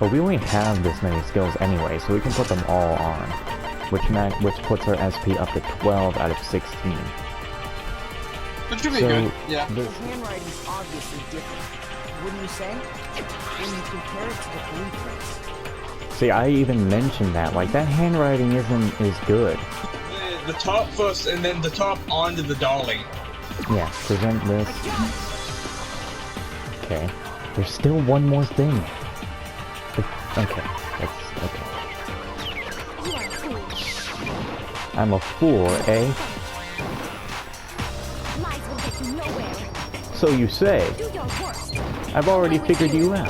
But we only have this many skills anyway, so we can put them all on. Which puts our SP up to 12 out of 16. Which could be good, yeah. The handwriting's obviously different, wouldn't you say? When you compare it to the blueprints. See, I even mentioned that. Like, that handwriting isn't as good. The top first, and then the top onto the dolly. Yeah, present this. Okay. There's still one more thing. Okay, that's okay. I'm a fool, eh? Lies will get you nowhere. So you say. Do your worst. I've already figured you out.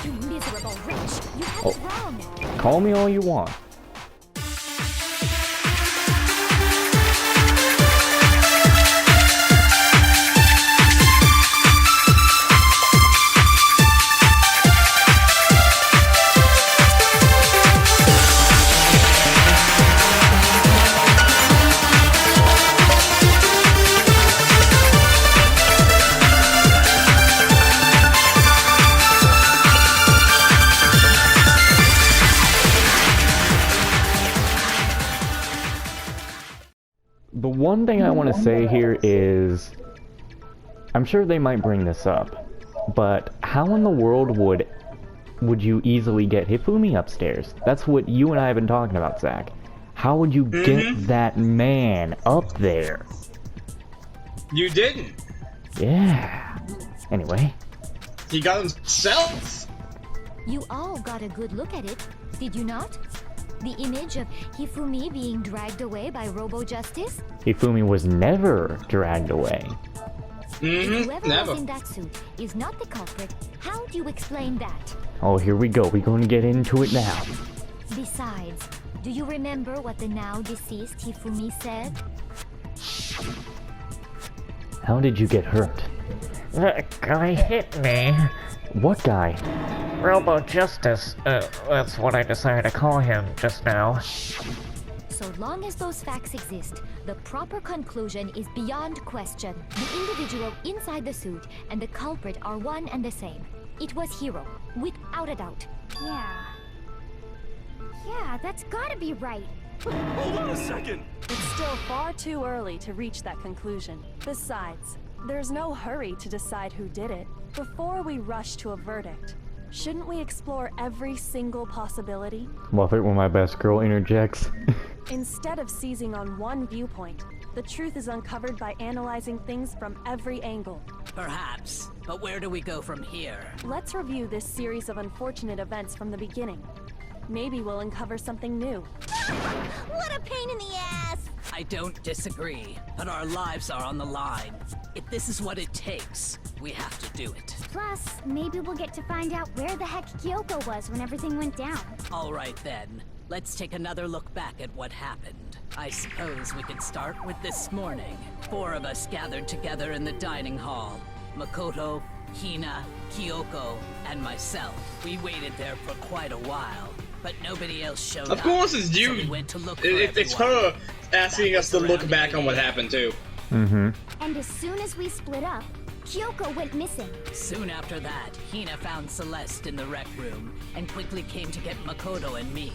You miserable wretch. You had it wrong. Call me all you want. The one thing I want to say here is, I'm sure they might bring this up, but how in the world would you easily get Hifumi upstairs? That's what you and I have been talking about, Zach. How would you get that man up there? You didn't. Yeah. Anyway. He got himself. You all got a good look at it, did you not? The image of Hifumi being dragged away by Robo-Justice? Hifumi was never dragged away. If whoever never. was in that suit is not the culprit, how do you explain that? Oh, here we go. We're going to get into it now. Besides, do you remember what the now deceased Hifumi said? How did you get hurt? That guy hit me. What guy? Robo-Justice, that's what I decided to call him just now. So long as those facts exist, the proper conclusion is beyond question. The individual inside the suit and the culprit are one and the same. It was Hiro, without a doubt. Yeah, that's gotta be right. Hold on a second! It's still far too early to reach that conclusion. Besides, there's no hurry to decide who did it. Before we rush to a verdict, shouldn't we explore every single possibility? Love it when my best girl interjects. Instead of seizing on one viewpoint, the truth is uncovered by analyzing things from every angle. Perhaps, but where do we go from here? Let's review this series of unfortunate events from the beginning. Maybe we'll uncover something new. What a pain in the ass! I don't disagree, but our lives are on the line. If this is what it takes, we have to do it. Plus, maybe we'll get to find out where the heck Kyoko was when everything went down. All right then, let's take another look back at what happened. I suppose we could start with this morning. 4 of us gathered together in the dining hall. Makoto, Hina, Kyoko, and myself. We waited there for quite a while, but nobody else showed up. Of course it's you. So we went to look for It's everyone. her asking us to look back on what happened too. Mm-hmm. And as soon as we split up, Kyoko went missing. Soon after that, Hina found Celeste in the rec room and quickly came to get Makoto and me.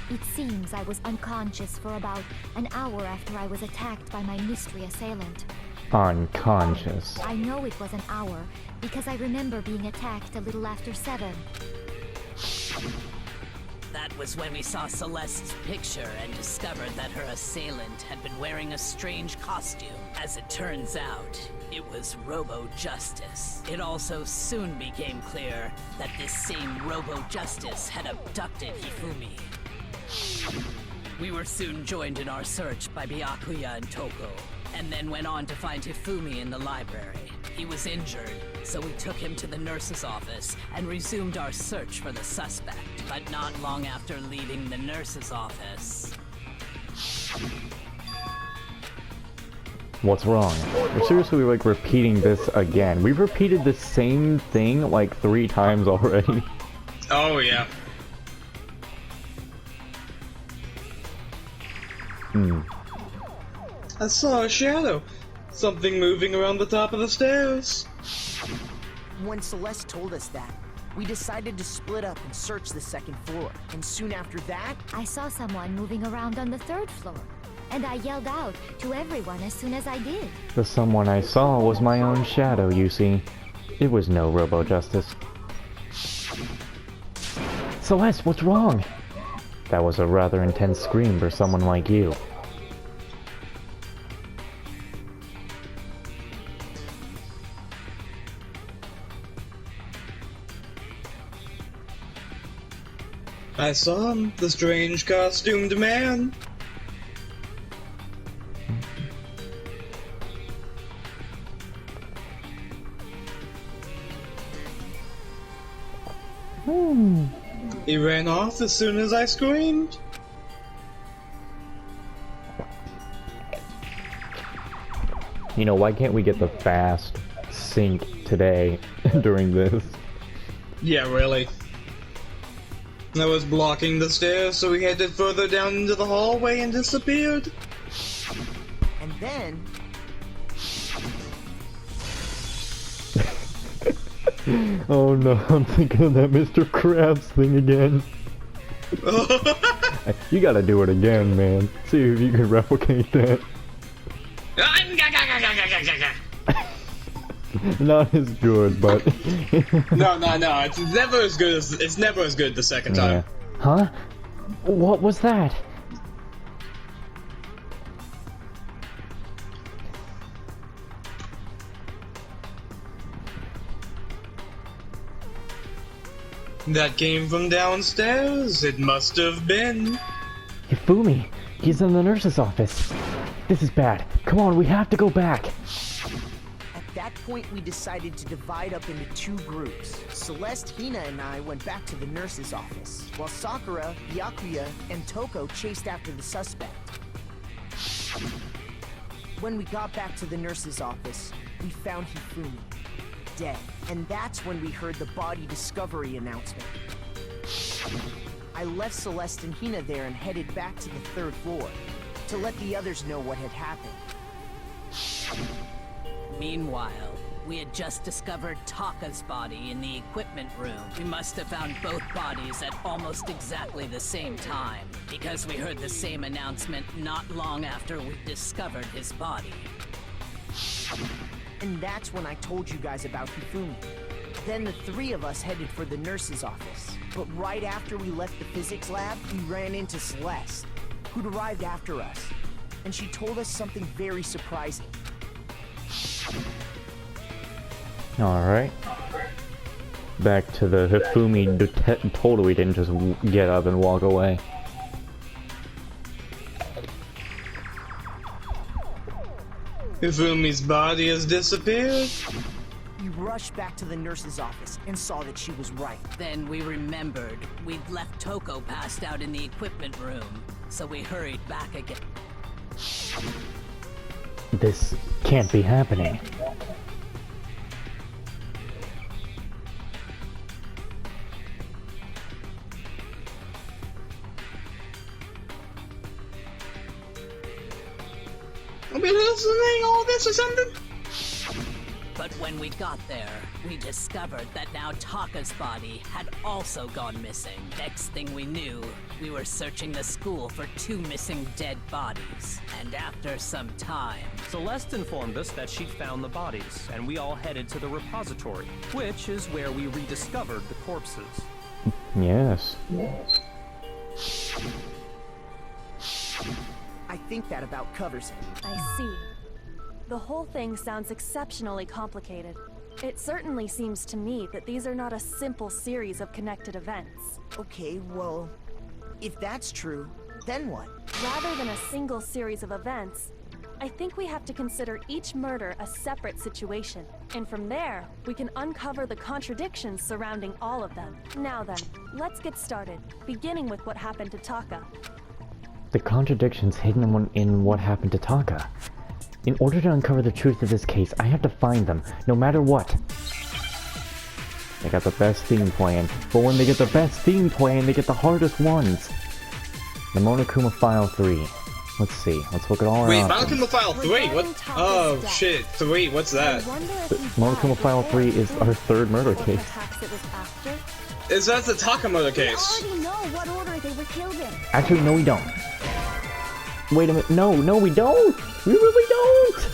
It seems I was unconscious for about an hour after I was attacked by my mystery assailant. Unconscious. I know it was an hour because I remember being attacked a little after 7. That was when we saw Celeste's picture and discovered that her assailant had been wearing a strange costume. As it turns out, it was Robo-Justice. It also soon became clear that this same Robo-Justice had abducted Hifumi. We were soon joined in our search by Byakuya and Toko, and then went on to find Hifumi in the library. He was injured, so we took him to the nurse's office and resumed our search for the suspect. But not long after leaving the nurse's office... What's wrong? We're seriously like repeating this again. We've repeated the same thing like 3 times already. Oh yeah. I saw a shadow. Something moving around the top of the stairs. When Celeste told us that, we decided to split up and search the second floor. And soon after that, I saw someone moving around on the third floor, and I yelled out to everyone as soon as I did. The someone I saw was my own shadow, you see. It was no Robo-Justice. Celeste, what's wrong? That was a rather intense scream for someone like you. I saw him, the strange costumed man. He ran off as soon as I screamed. You know, why can't we get the fast sync today during this? Yeah, really. I was blocking the stairs, so he headed further down into the hallway and disappeared. and then... Oh no, I'm thinking of that Mr. Krabs thing again. You gotta do it again, man. See if you can replicate that. Not as good, but... No, it's never as good as the second time. Huh? What was that? That came from downstairs. It must have been. Hifumi! He's in the nurse's office. This is bad. Come on, we have to go back. At that point, we decided to divide up into two groups. Celeste, Hina, and I went back to the nurse's office, while Sakura, Byakuya, and Toko chased after the suspect. When we got back to the nurse's office, we found Hifumi dead, and that's when we heard the body discovery announcement. I left Celeste and Hina there and headed back to the third floor to let the others know what had happened. Meanwhile, we had just discovered Taka's body in the equipment room. We must have found both bodies at almost exactly the same time, because we heard the same announcement not long after we discovered his body. And that's when I told you guys about Hifumi. Then the three of us headed for the nurse's office. But right after we left the physics lab, we ran into Celeste, who'd arrived after us. And she told us something very surprising. Alright. Back to the Hifumi totally didn't just get up and walk away. Hifumi's body has disappeared. We rushed back to the nurse's office and saw that she was right. Then we remembered we'd left Toko passed out in the equipment room, so we hurried back again. This can't be happening. I've been listening all this or something. But when we got there, we discovered that now Taka's body had also gone missing. Next thing we knew, we were searching the school for 2 missing dead bodies. And after some time... Celeste informed us that she'd found the bodies, and we all headed to the repository, which is where we rediscovered the corpses. Yes. I think that about covers it. I see. The whole thing sounds exceptionally complicated. It certainly seems to me that these are not a simple series of connected events. Okay, well, if that's true, then what? Rather than a single series of events, I think we have to consider each murder a separate situation. And from there, we can uncover the contradictions surrounding all of them. Now then, let's get started, beginning with what happened to Taka. The contradictions hidden in what happened to Taka. In order to uncover the truth of this case, I have to find them, no matter what. They got the best theme plan, but when they get the best theme plan, they get the hardest ones. The Monokuma File 3. Let's see. Let's look at all our Wait, options. Monokuma File 3? What? Oh shit, 3, what's that? Monokuma File 3 is our third murder case. Perhaps it was after? Is that the Takamoto We case? already know what order they were killed in. Actually, no we don't. Wait a minute. No, we don't! We really don't!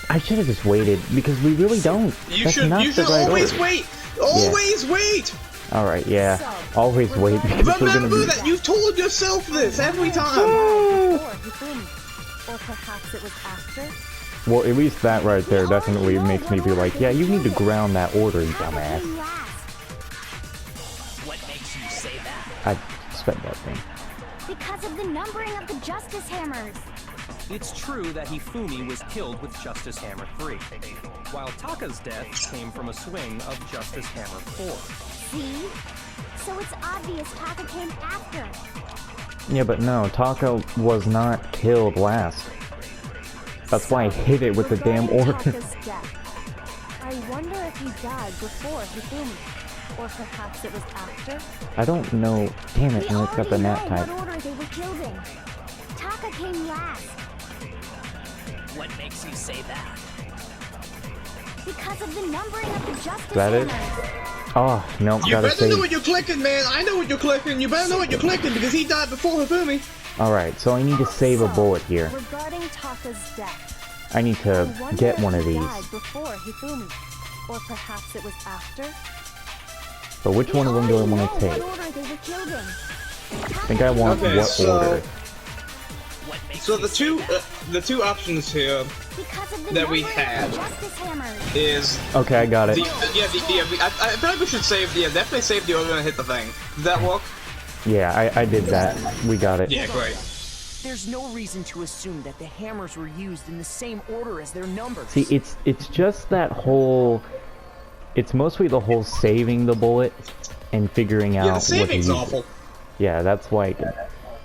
I should have just waited, because we really don't. You That's should not the right always order. wait! Always wait! Alright, yeah. Always wait, because we're gonna Remember be... that! You told yourself this every time! Or perhaps it was after? Well, at least that right there definitely makes me be like, yeah, you need to ground that order, you dumbass. What makes you say that? I spent that thing. Because of the numbering of the Justice Hammers. It's true that Hifumi was killed with Justice Hammer 3, while Taka's death came from a swing of Justice Hammer 4. See? So it's obvious Taka came after. Yeah, but no, Taka was not killed last. That's why I hit it with the damn order. Taka's death. I wonder if he died before Hifumi. Or perhaps it was after? I don't know. Damn it, We and it's got the already nap know type. what order they were killed in. Taka came last. What makes you say that? Because of the numbering of the Justice That it? Hammers. Oh, no, You gotta better know save. what you're clicking, man! I know what you're clicking! You better know what you're clicking because he died before Hifumi! Alright, so I need to save a bullet here. Regarding Taka's death, I need I to wonder get if one of he these. died before Hifumi. Or perhaps it was after? But which one of them do I want to What take? order they were killed in. I think I want Okay, what so- order. What makes So you the two options here Because of the that we numbering of have the Justice Hammers. is Okay, I got it. I feel like we should save definitely save the order and hit the thing. Did that work? Yeah, I did that. We got it. Yeah, great. There's no reason to assume that the hammers were used in the same order as their numbers. See, it's just that whole... It's mostly the whole saving the bullet and figuring out Yeah, the what to saving's use. awful. Yeah, that's like...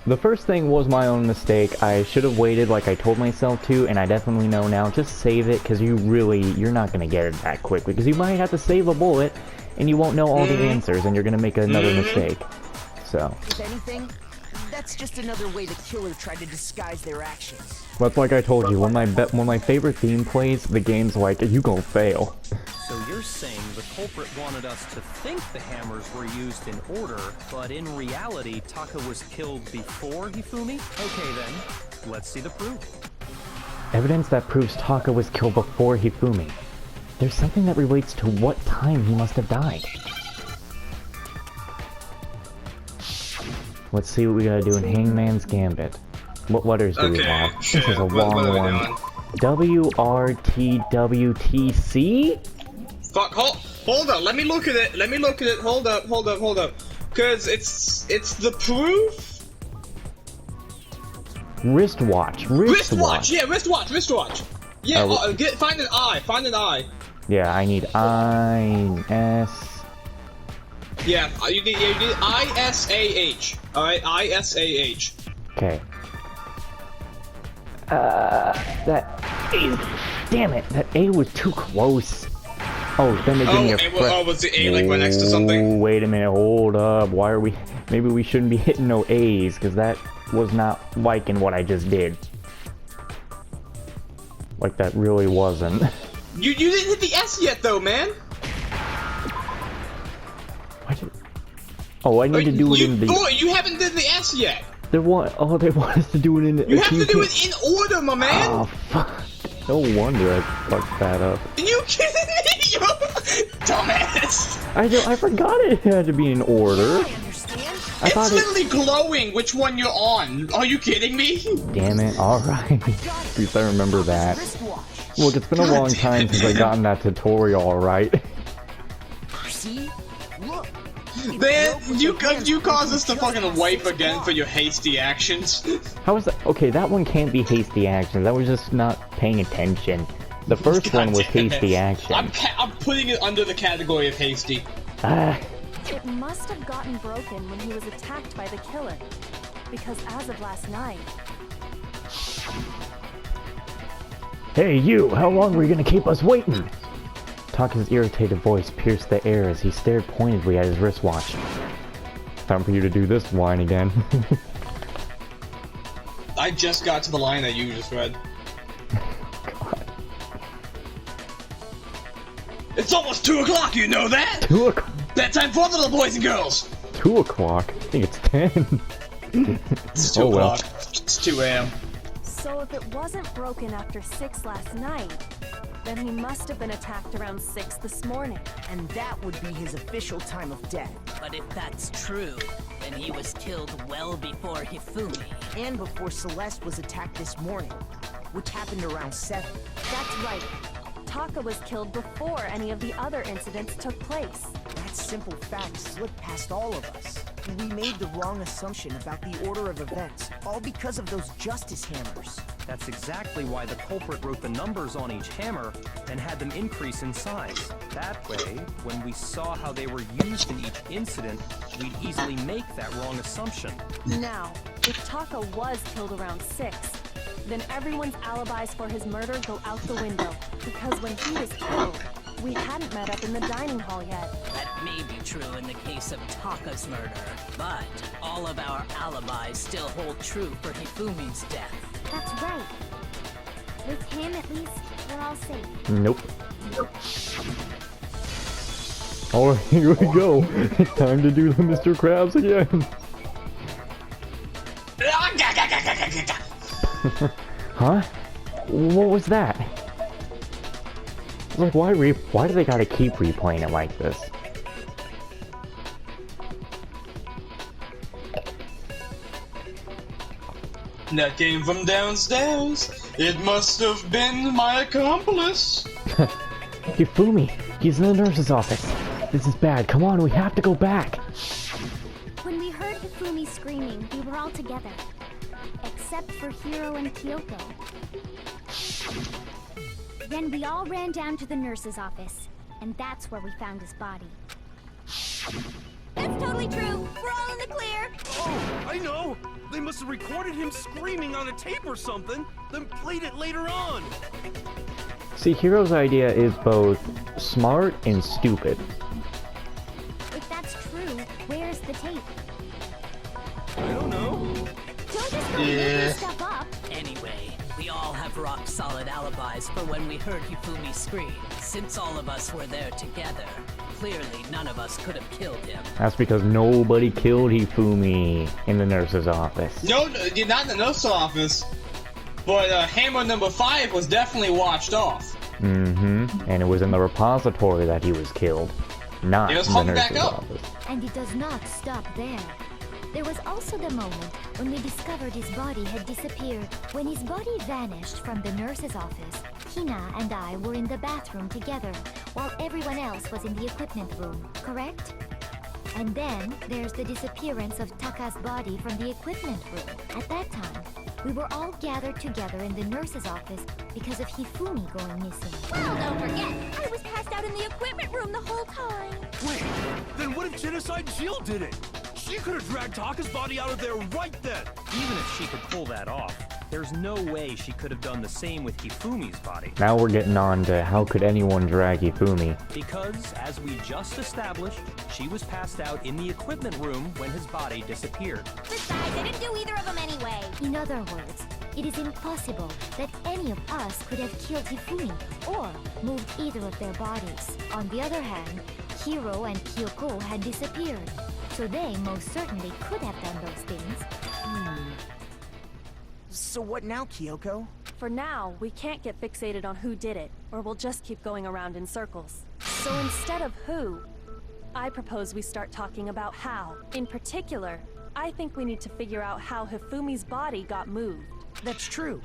The first thing was my own mistake. I should have waited like I told myself to, and I definitely know now. Just save it, because you're not going to get it that quickly. Because you might have to save a bullet, and you won't know all the answers, and you're going to make another mistake. So... If anything, that's just another way the killer tried to disguise their actions. But like I told you, when my favorite theme plays, the game's like, you gon' fail. So you're saying the culprit wanted us to think the hammers were used in order, but in reality, Taka was killed before Hifumi? Okay then, let's see the proof. Evidence that proves Taka was killed before Hifumi. There's something that relates to what time he must have died. Let's see what we gotta do in Hangman's Gambit. What letters do we Okay, have? shit, This is a what long are we one. doing? WRTWTC? Fuck, hold up, let me look at it, hold up. Cause it's the proof? Wristwatch. Wristwatch, yeah, wristwatch. Yeah, Oh, find an eye. Yeah, I need I-S... Yeah, you need ISAH. Alright, ISAH. Okay. That A... Damn it, that A was too close. Oh, then they give me a... was the A like right next to something? Wait a minute, hold up. Why are we... Maybe we shouldn't be hitting no A's, because that was not liking what I just did. Like, that really wasn't. You didn't hit the S yet though, man! Oh, I need to do it in the... Boy, you haven't did the S yet! They want us to do it in... You have to do it in order, my man! Oh, fuck. No wonder I fucked that up. Are you kidding me? You dumbass! I forgot it had to be in order. I thought It's literally glowing which one you're on. Are you kidding me? Damn it, alright. At least I remember that. Look, it's been a long time since I gotten that tutorial, alright? See? Look. Man, you caused us to fucking wipe again for your hasty actions. How was that? Okay, that one can't be hasty action. That was just not paying attention. The first one was hasty action. I'm putting it under the category of hasty. It must have gotten broken when he was attacked by the killer. Because as of last night... Hey you, how long were you gonna keep us waiting? Taka's irritated voice pierced the air as he stared pointedly at his wristwatch. Time for you to do this whine again. I just got to the line that you just read. God. It's almost 2 o'clock, you know that? 2 o'clock. Bedtime for the little boys and girls! 2 o'clock? I think it's 10. It's 2 Oh, well. o'clock. It's 2 a.m. So if it wasn't broken after 6 last night, then he must have been attacked around 6 this morning. And that would be his official time of death. But if that's true, then he was killed well before Hifumi. And before Celeste was attacked this morning, which happened around 7. That's right. Taka was killed before any of the other incidents took place. That simple fact slipped past all of us. We made the wrong assumption about the order of events, all because of those justice hammers. That's exactly why the culprit wrote the numbers on each hammer and had them increase in size. That way, when we saw how they were used in each incident, we'd easily make that wrong assumption. Now, if Taka was killed around 6, then everyone's alibis for his murder go out the window. Because when he was killed, we hadn't met up in the dining hall yet. That may be true in the case of Taka's murder, but all of our alibis still hold true for Hifumi's death. That's right. With him, at least, we're all safe. Nope. Oh, here we go. It's time to do the Mr. Krabs again. Huh? What was that? Like, why do they gotta keep replaying it like this? That came from downstairs. It must have been my accomplice. Hifumi, he's in the nurse's office. This is bad. Come on, we have to go back. When we heard Hifumi screaming, we were all together. Except for Hiro and Kyoko. Then we all ran down to the nurse's office, and that's where we found his body. That's totally true. We're all in the clear. Oh, I know! They must have recorded him screaming on a tape or something, then played it later on! See, Hiro's idea is both smart and stupid. If that's true, where's the tape? I don't know. Don't just go making stuff up. Anyway, we all have rock-solid alibis for when we heard Hifumi scream. Since all of us were there together, clearly none of us could have killed him. That's because nobody killed Hifumi in the nurse's office. No, not in the nurse's office. But hammer number 5 was definitely watched off. Mm-hmm. And it was in the repository that he was killed, not It was in the hung back nurse's up. office. And it does not stop there. There was also the moment when we discovered his body had disappeared. When his body vanished from the nurse's office, Hina and I were in the bathroom together, while everyone else was in the equipment room, correct? And then there's the disappearance of Taka's body from the equipment room. At that time, we were all gathered together in the nurse's office because of Hifumi going missing. Well, don't forget, I was passed out in the equipment room the whole time. Wait, then what if Genocide Jill did it? She could have dragged Taka's body out of there right then! Even if she could pull that off, there's no way she could have done the same with Hifumi's body. Now we're getting on to how could anyone drag Hifumi. Because, as we just established, she was passed out in the equipment room when his body disappeared. Besides, I didn't do either of them anyway. In other words, it is impossible that any of us could have killed Hifumi or moved either of their bodies. On the other hand, Hiro and Kyoko had disappeared, so they most certainly could have done those things. So what now, Kyoko? For now, we can't get fixated on who did it, or we'll just keep going around in circles. So instead of who, I propose we start talking about how. In particular, I think we need to figure out how Hifumi's body got moved. That's true.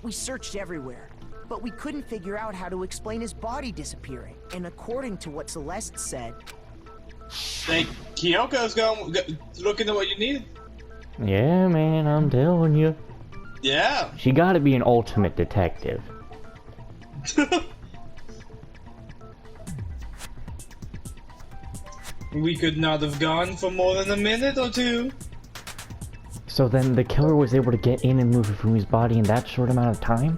We searched everywhere, but we couldn't figure out how to explain his body disappearing. And according to what Celeste said... Think Kyoko's going looking at what you need. Yeah, man, I'm telling you. Yeah. She gotta be an ultimate detective. We could not have gone for more than a minute or two. So then the killer was able to get in and move Hifumi's body in that short amount of time?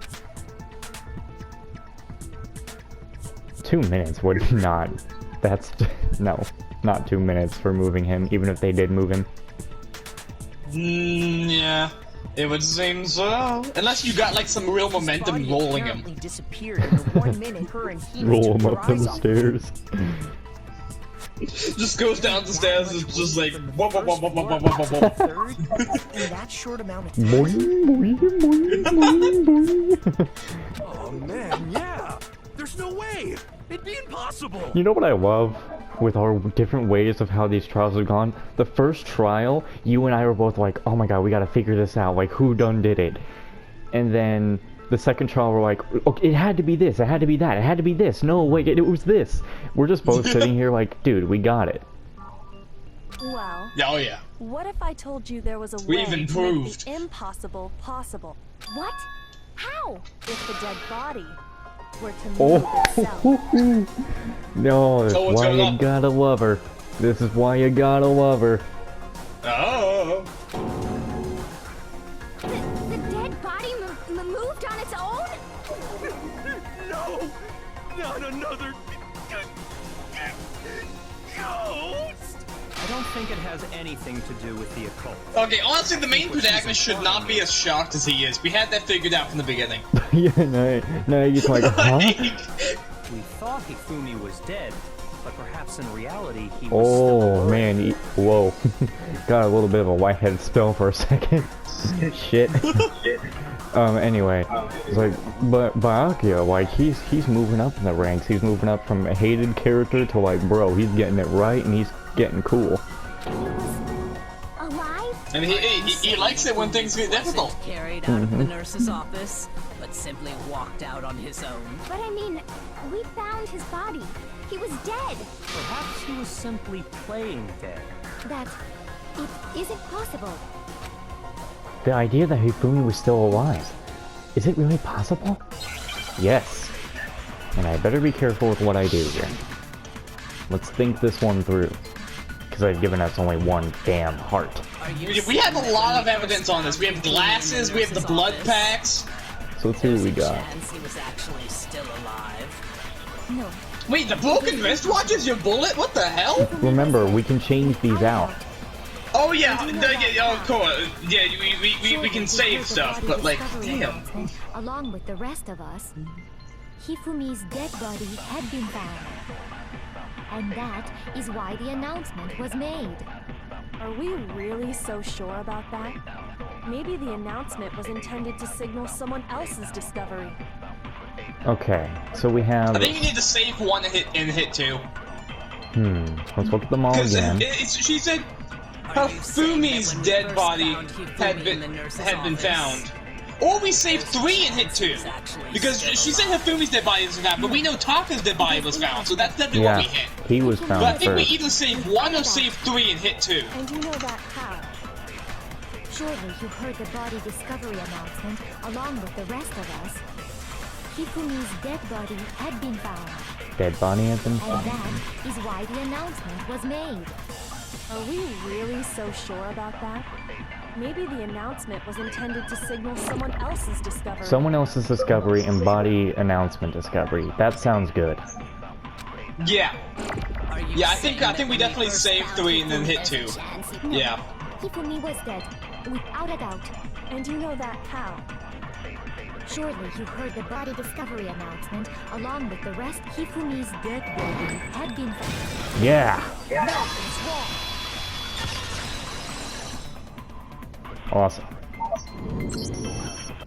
2 minutes would not... That's... No. Not 2 minutes for moving him, even if they did move him. Yeah. It would seem so. Unless you got like some real momentum His body rolling apparently him. disappeared in the 1 minute her and Hina Roll took him their up the eyes off. stairs. Just goes down the stairs and it's just like whoa, whoa, whoa, whoa, whoa, whoa, whoa, whoa. Third, in that short amount of time. Boing, boing, boing, boing, boing. Oh man, yeah. There's no way. It'd be impossible. You know what I love with our different ways of how these trials have gone? The first trial, you and I were both like, oh my god, we gotta figure this out, like who done did it? And then the second trial we're like, okay, it had to be this, it had to be that, it had to be this, no wait, it was this. We're just both sitting here like, dude, we got it. Well, Oh yeah. what if I told you there was a We've way to make improved. the impossible possible? What? How? If the dead body were to move Oh, itself. no, that's So what's why going you on? gotta love her. This is why you gotta love her. Oh. The dead body moved on its own? No, not another ghost. I don't think it has anything to do with the occult. Okay, honestly, the main protagonist should not be as shocked as he is. We had that figured out from the beginning. Yeah, no, you're like, huh? We thought Hifumi was dead, but perhaps in reality he was Oh still alive. man, whoa. Got a little bit of a whitehead spell for a second. Shit. Anyway, it's like, but Byakuya, like, he's moving up in the ranks. He's moving up from a hated character to like, bro, he's getting it right and he's getting cool. Alive? And he likes it when things get difficult. Wasn't carried out of the nurse's office, but simply walked out on his own. But I mean, we found his body. He was dead. Perhaps he was simply playing dead. That it isn't possible. The idea that Hifumi was still alive. Is it really possible? Yes. And I better be careful with what I do here. Let's think this one through. Because I've given us only one damn heart. We have a lot of evidence on this. We have glasses, we have the blood packs. So let's see what we got. Chance he was actually still alive. No. Wait, the broken wristwatch is your bullet? What the hell? Remember, we can change these out. Oh yeah, of course. Yeah, we can save stuff, but like, damn. Along with the rest of us, Hifumi's dead body had been found. And that is why the announcement was made. Are we really so sure about that? Maybe the announcement was intended to signal someone else's discovery. Okay, so we have... I think you need to save one and hit two. Let's look at them all Because again. she said Are you saying that Hafumi's when we dead first body found Hifumi had in been the nurse's found. office, Or we saved 3 and hit 2. Because she said Hafumi's dead body was found, but we know Taka's dead body was found, so that's definitely Yeah, what we hit. he was But I found think we first. either save 1 or save 3 and hit 2. And you know that how? Surely you heard the body discovery announcement along with the rest of us. Hifumi's dead body had been found. Dead body has been And found. that is why the announcement was made. Are we really so sure about that? Maybe the announcement was intended to signal someone else's discovery. Someone else's discovery and body announcement discovery. That sounds good. Yeah. Are you Yeah, I saying think that we when definitely first saved found 3 and then Hifumi hit as 2. a chance, No, Yeah. Hifumi was dead, without a doubt. And you know that how? Surely you heard the body discovery announcement along with the rest. Hifumi's dead body had been found. Yeah! Nothing's wrong. Awesome.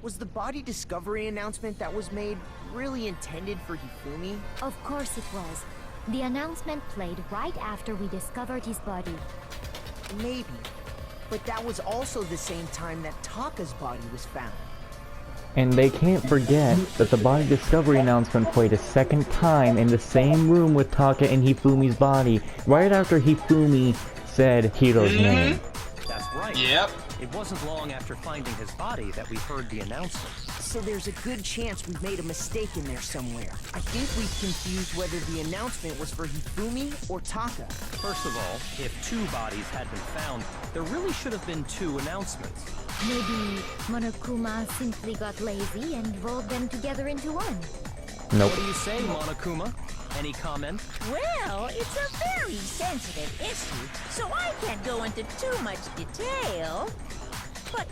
Was the body discovery announcement that was made really intended for Hifumi? Of course it was. The announcement played right after we discovered his body. Maybe. But that was also the same time that Taka's body was found. And they can't forget that the body discovery announcement played a second time in the same room with Taka and Hifumi's body, right after Hifumi said Hiro's name. That's right. Yep. It wasn't long after finding his body that we heard the announcement. So there's a good chance we've made a mistake in there somewhere. I think we've confused whether the announcement was for Hifumi or Taka. First of all, if 2 bodies had been found, there really should have been 2 announcements. Maybe Monokuma simply got lazy and rolled them together into one. Nope. What do you say, Monokuma? Any comment? Well, it's a very sensitive issue, so I can't go into too much detail.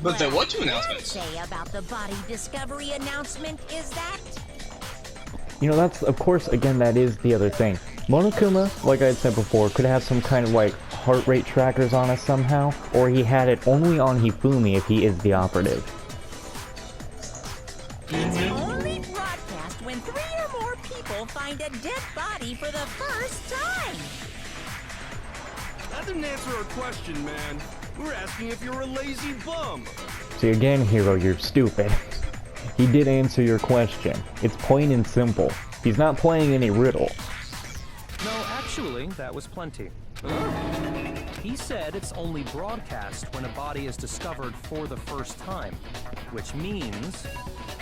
But there were 2 what announcements. say about the body discovery announcement is that? You know, that's, of course, again, that is the other thing. Monokuma, like I had said before, could have some kind of, like, heart rate trackers on us somehow, or he had it only on Hifumi if he is the operative. It's only broadcast when 3 or more people find a dead body for the first time. That didn't answer our question, man. We're asking if you're a lazy bum. See, again, Hiro, you're stupid. He did answer your question. It's plain and simple. He's not playing any riddle. No, actually, that was plenty. He said it's only broadcast when a body is discovered for the first time, which means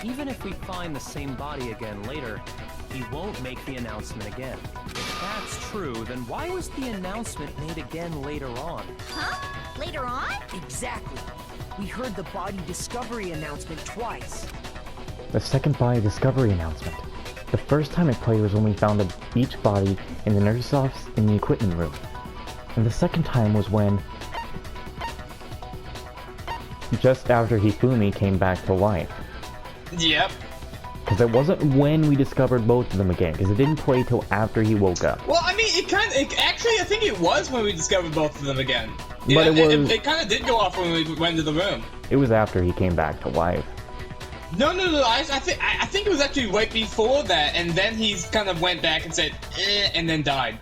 even if we find the same body again later, he won't make the announcement again. If that's true, then why was the announcement made again later on? Huh? Later on? Exactly. We heard the body discovery announcement twice. The second body discovery announcement. The first time it played was when we found each body in the nurse's office in the equipment room. And the second time was when... just after Hifumi came back to life. Yep. Because it wasn't when we discovered both of them again, because it didn't play till after he woke up. Well, I mean, actually, I think it was when we discovered both of them again. But it kind of did go off when we went to the room. It was after he came back to life. No, I think it was actually right before that, and then he kind of went back and said, and then died.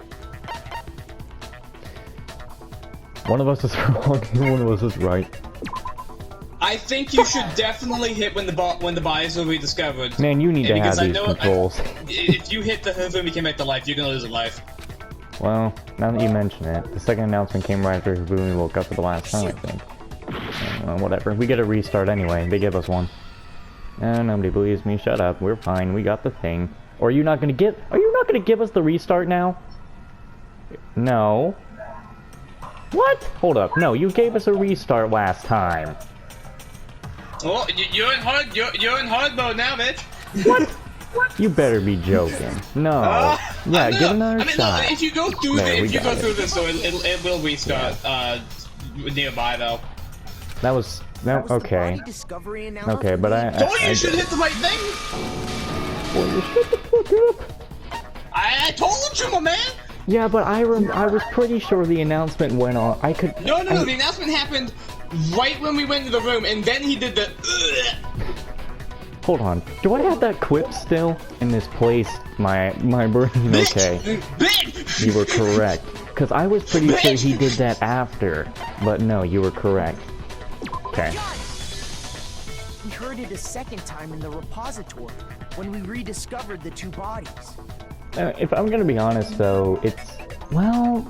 One of us is wrong, one of us is right. I think you should definitely hit when the bodies will be discovered. Man, you need to have these controls. If you hit the Hifumi came back to life, you're gonna lose a life. Well, now that you mention it, the second announcement came right after Hifumi woke up for the last time, I think. Whatever, we get a restart anyway, they give us one. Nobody believes me, shut up, we're fine, we got the thing. Or are you not gonna give us the restart now? No. What? Hold up, no, you gave us a restart last time. Oh, you're in hard mode now, Mitch. What? You better be joking. No. Yeah, give another shot. No, if you go through this, so it will restart nearby though. That was okay. Okay, but you should hit the right thing. Well, you shut the fuck up. I told you, my man. Yeah, but I was pretty sure the announcement went on. No, the announcement happened right when we went to the room, and then he did the. Hold on. Do I have that quip still in this place? My brain. Okay. You were correct. Because I was pretty sure he did that after. But no, you were correct. Okay. We heard it a second time in the repository when we rediscovered the 2 bodies. If I'm gonna be honest, though, it's well.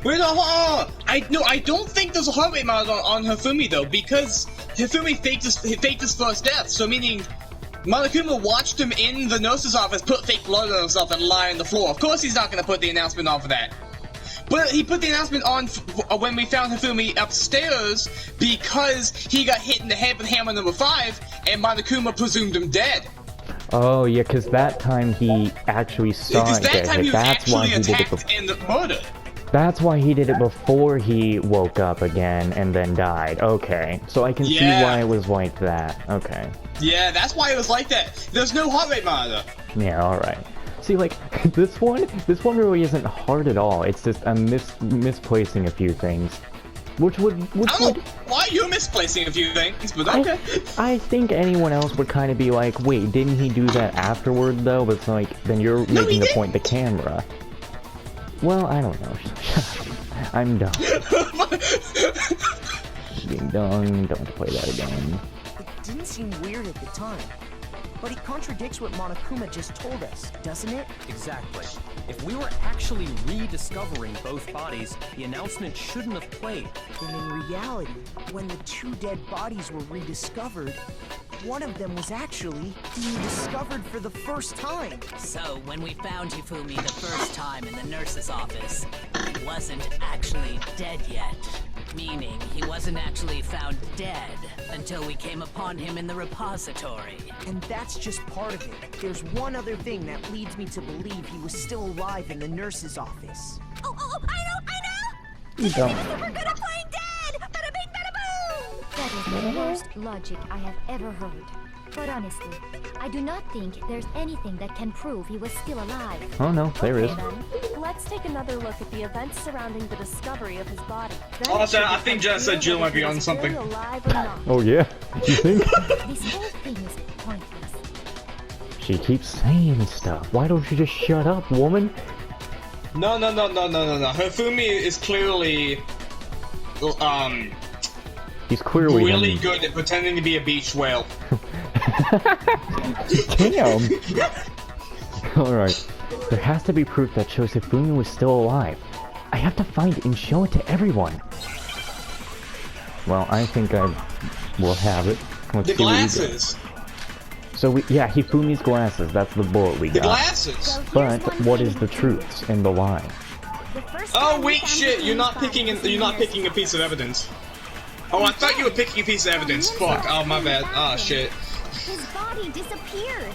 Wait, I don't think there's a heart rate monitor on Hifumi though, because Hifumi faked his first death. So meaning, Monokuma watched him in the nurse's office put fake blood on himself and lie on the floor. Of course, he's not gonna put the announcement on for that. But he put the announcement on when we found Hifumi upstairs because he got hit in the head with hammer number 5, and Monokuma presumed him dead. Oh yeah, because that time he actually saw it get hit. That's why he did it. And murdered. That's why he did it before he woke up again and then died. Okay, so I can see why it was like that. Okay. Yeah, that's why it was like that. There's no heart rate monitor. Yeah, all right. See, like this one really isn't hard at all. It's just I'm misplacing a few things, which would. I don't know why you're misplacing a few things, but okay. I think anyone else would kind of be like, wait, didn't he do that afterward though? But it's like then you're making the point the camera. Well, I don't know. I'm done. Being done. Don't want to play that again. It didn't seem weird at the time, but it contradicts what Monokuma just told us, doesn't it? Exactly. If we were actually rediscovering both bodies, the announcement shouldn't have played. Then in reality, when the 2 dead bodies were rediscovered, one of them was actually being discovered for the first time. So, when we found Hifumi the first time in the nurse's office, he wasn't actually dead yet. Meaning, he wasn't actually found dead until we came upon him in the repository. And that's just part of it. There's one other thing that leads me to believe he was still alive in the nurse's office. Oh, I know! You don't. We're gonna find Dad! Bada bing, bada boom! That is the worst logic I have ever heard. But honestly, I do not think there's anything that can prove he was still alive. Oh no, there is. Okay, then. Let's take another look at the events surrounding the discovery of his body. Then Also, it should I think become Jess said clear Jill might be whether on he was something. really alive or not. Oh yeah? You think? This whole thing is pointless. She keeps saying stuff. Why don't you just shut up, woman? No. Hifumi is clearly, He's clearly really good at pretending to be a beach whale. Damn! Alright. There has to be proof that shows Hifumi was still alive. I have to find it and show it to everyone. Well, I think I will have it. Let's The see what we glasses! get. So yeah, Hifumi's glasses, that's the bullet we The got. glasses! But what is the truth and the lie? Oh wait, shit! You're not picking a piece of evidence. Oh, I thought you were picking a piece of evidence. Fuck. Oh, my bad. Ah, shit. His body disappeared.